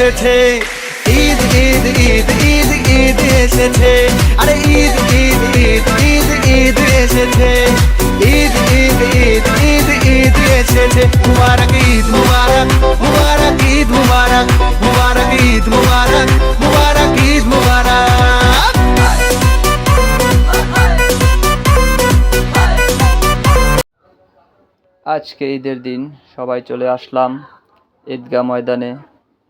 এসেছে, ঈদ ঈদ ঈদ ঈদ ঈদ এসেছে, আরে ঈদ ঈদ ঈদ ঈদ ঈদ এসেছে, ঈদ ঈদ ঈদ ঈদ ঈদ এসেছে। মুবারক ঈদ মুবারক, মুবারক ঈদ মুবারক, মুবারক ঈদ মুবারক, মুবারক ঈদ মুবারক। আজকে ঈদের দিন সবাই চলে আসলাম ঈদগাহ ময়দানে।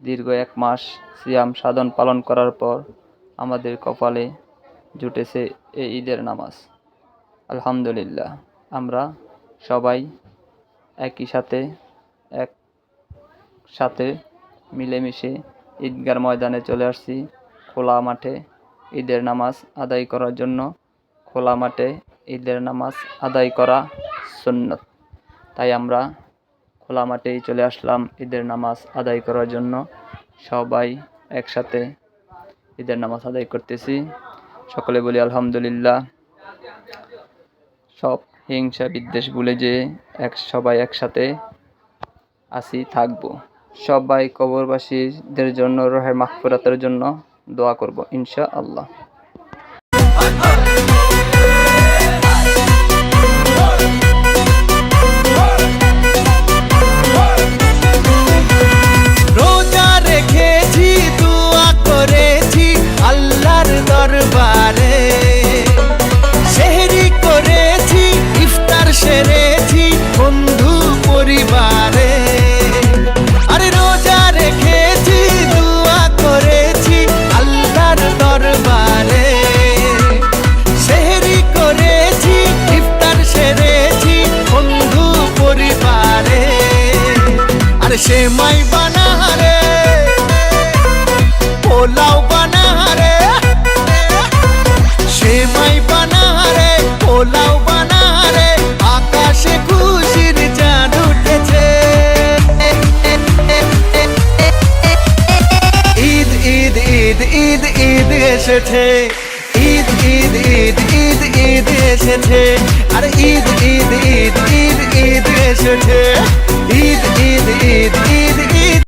দীর্ঘ 1 মাস সিয়াম সাধন পালন করার পর আমাদের কপালে জুটেছে এই ঈদের নামাজ। আলহামদুলিল্লাহ, আমরা সবাই একসাথে মিলেমিশে ঈদগাহ ময়দানে চলে আসছি। খোলা মাঠে ঈদের নামাজ আদায় করার জন্য। খোলা মাঠে ঈদের নামাজ আদায় করা সুন্নত, তাই আমরা খোলা মাঠেই চলে আসলাম ঈদের নামাজ আদায় করার জন্য। সবাই একসাথে ঈদের নামাজ আদায় করতেছি। সকলে বলি আলহামদুলিল্লাহ। সব হিংসা বিদ্বেষ ভুলে যে সবাই একসাথে থাকবো। সবাই কবরবাসীদের জন্য রুহের মাগফিরাতের জন্য দোয়া করব ইনশাআল্লাহ। রোজা রেখেছি, দোয়া করেছি আল্লাহর দরবারে, সেহরি করেছি, ইফতার সেরেছি বন্ধু পরিবারে। আরে রোজা রেখেছি, দোয়া করেছি আল্লাহর দরবারে, সেহরি করেছি, ইফতার সেরেছি বন্ধু পরিবারে। আরে সেমাই বানা রে, পোলাও বানা রে, সেমাই বানা রে, পোলাও বানা রে, আকাশে খুশির চাঁদ উঠেছে। ঈদ ঈদ ঈদ ঈদ ঈদ এসেছে, ঈদ ঈদ ঈদ ঈদ ঈদ এসেছে, আরে ঈদ ঈদ ঈদ ঈদ ঈদ এসেছে,